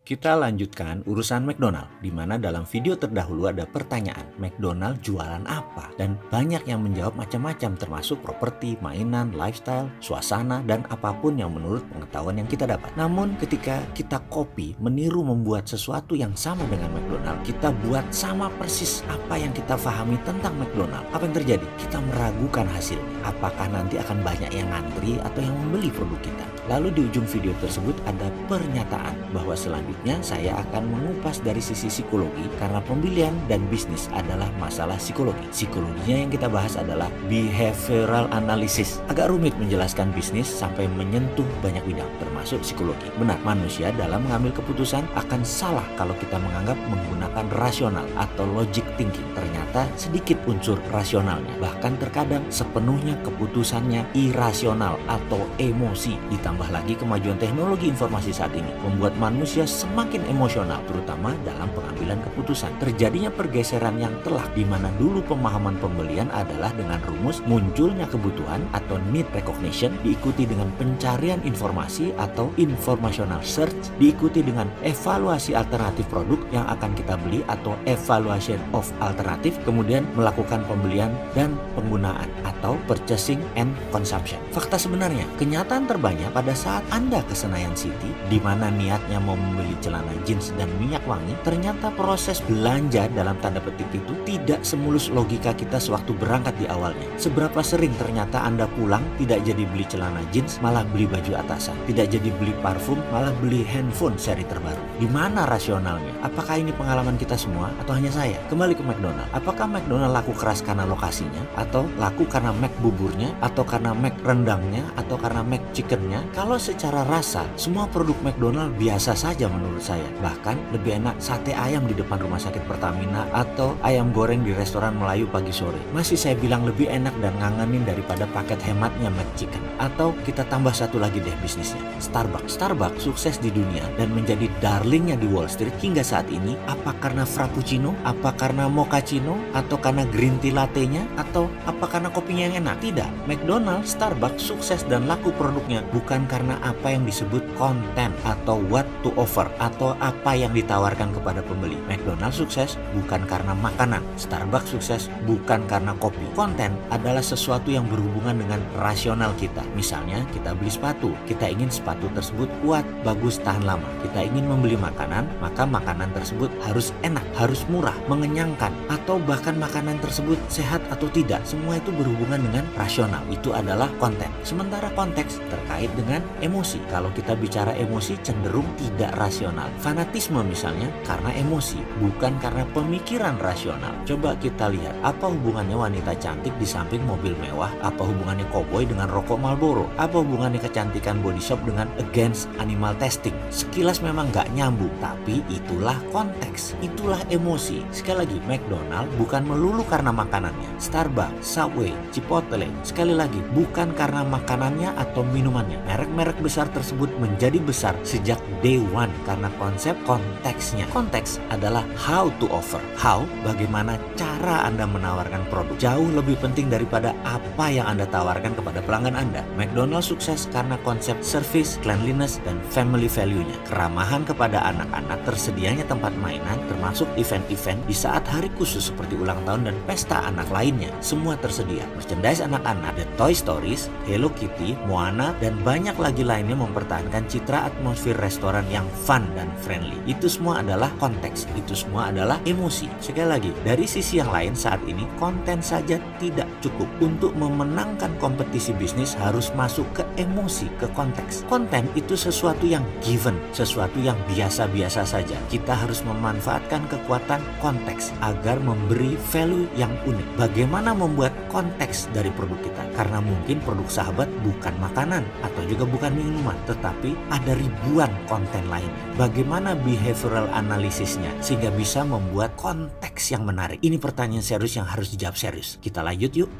Kita lanjutkan urusan McDonald, di mana dalam video terdahulu ada pertanyaan, McDonald jualan apa? Dan banyak yang menjawab macam-macam termasuk properti, mainan, lifestyle, suasana, dan apapun yang menurut pengetahuan yang kita dapat. Namun ketika kita copy, meniru membuat sesuatu yang sama dengan McDonald, kita buat sama persis apa yang kita pahami tentang McDonald. Apa yang terjadi? Kita meragukan hasil. Apakah nanti akan banyak yang ngantri atau yang membeli produk kita? Lalu di ujung video tersebut ada pernyataan bahwa selanjutnya saya akan mengupas dari sisi psikologi karena pembelian dan bisnis adalah masalah psikologi. Psikologinya yang kita bahas adalah behavioral analysis. Agak rumit menjelaskan bisnis sampai menyentuh banyak bidang termasuk psikologi. Benar, manusia dalam mengambil keputusan akan salah kalau kita menganggap menggunakan rasional atau logic thinking. Ternyata sedikit unsur rasionalnya. Bahkan terkadang sepenuhnya keputusannya irasional atau emosi. Ditambah lagi kemajuan teknologi informasi saat ini membuat manusia semakin emosional, terutama dalam pengambilan keputusan. Terjadinya pergeseran yang telak di mana dulu pemahaman pembelian adalah dengan rumus munculnya kebutuhan atau need recognition, diikuti dengan pencarian informasi atau informational search, diikuti dengan evaluasi alternatif produk yang akan kita beli atau evaluation of alternative, kemudian melakukan pembelian dan penggunaan atau purchasing and consumption. Fakta sebenarnya, kenyataan terbanyak pada saat Anda ke Senayan City, di mana niatnya mau membeli celana jeans dan minyak wangi, ternyata proses belanja dalam tanda petik itu tidak semulus logika kita sewaktu berangkat di awalnya. Seberapa sering ternyata Anda pulang tidak jadi beli celana jeans, malah beli baju atasan. Tidak jadi beli parfum, malah beli handphone seri terbaru. Di mana rasionalnya? Apakah ini pengalaman kita semua atau hanya saya? Kembali ke McDonald. Apakah McDonald laku keras karena lokasinya? Atau laku karena Mac buburnya? Atau karena Mac rendangnya? Atau karena Mac chickennya? Kalau secara rasa, semua produk McDonald biasa saja menurut saya. Bahkan lebih enak sate ayam di depan rumah sakit Pertamina atau ayam goreng di restoran Melayu pagi sore. Masih saya bilang lebih enak dan ngangenin daripada paket hematnya McChicken. Atau kita tambah satu lagi deh bisnisnya, Starbucks. Starbucks sukses di dunia dan menjadi darlingnya di Wall Street hingga saat ini. Apa karena frappuccino? Apa karena mochaccino? Atau karena green tea latte-nya? Atau apa karena kopinya yang enak? Tidak. McDonald's, Starbucks sukses dan laku produknya bukan karena apa yang disebut konten atau what to offer atau apa yang ditawarkan kepada pembeli. McDonald's sukses bukan karena makanan. Starbucks sukses bukan karena kopi. Konten adalah sesuatu yang berhubungan dengan rasional kita. Misalnya kita beli sepatu, kita ingin sepatu tersebut kuat, bagus, tahan lama. Kita ingin membeli makanan, maka makanan tersebut harus enak, harus murah, mengenyangkan, atau bahkan makanan tersebut sehat atau tidak. Semua itu berhubungan dengan rasional. Itu adalah konten. Sementara konteks terkait dengan emosi. Kalau kita bicara emosi cenderung tidak rasional. Fanatisme misalnya karena emosi, bukan karena pemikiran rasional. Coba kita lihat, apa hubungannya wanita cantik di samping mobil mewah? Apa hubungannya koboi dengan rokok Marlboro? Apa hubungannya kecantikan body shop dengan against animal testing? Sekilas memang gak nyambung, tapi itulah konteks, itulah emosi. Sekali lagi, McDonald bukan melulu karena makanannya. Starbucks, Subway, Chipotle, sekali lagi bukan karena makanannya atau minumannya. Merek-merek besar tersebut menjadi besar sejak day one karena konsep konteksnya. Konteks adalah how to offer. How, bagaimana cara Anda menawarkan produk. Jauh lebih penting daripada apa yang Anda tawarkan kepada pelanggan Anda. McDonald's sukses karena konsep service, cleanliness, dan family value-nya. Keramahan kepada anak-anak, tersedianya tempat mainan, termasuk event-event di saat hari khusus seperti ulang tahun dan pesta anak lainnya. Semua tersedia. Merchandise anak-anak, The Toy Stories, Hello Kitty, Moana, dan banyak lagi lainnya mempertahankan citra atmosfer restoran yang fun dan friendly. Itu semua adalah konteks. Itu semua adalah emosi. Sekali lagi, dari sisi yang lain saat ini, konten saja tidak cukup. Untuk memenangkan kompetisi bisnis harus masuk ke emosi, ke konteks. Konten itu sesuatu yang given, sesuatu yang biasa-biasa saja. Kita harus memanfaatkan kekuatan konteks agar memberi value yang unik. Bagaimana membuat konteks dari produk kita? Karena mungkin produk sahabat bukan makanan atau juga bukan minuman, tetapi ada ribuan konten lain. Bagaimana behavioral analisisnya sehingga bisa membuat konteks yang menarik? Ini pertanyaan serius yang harus dijawab serius. Kita lanjut yuk.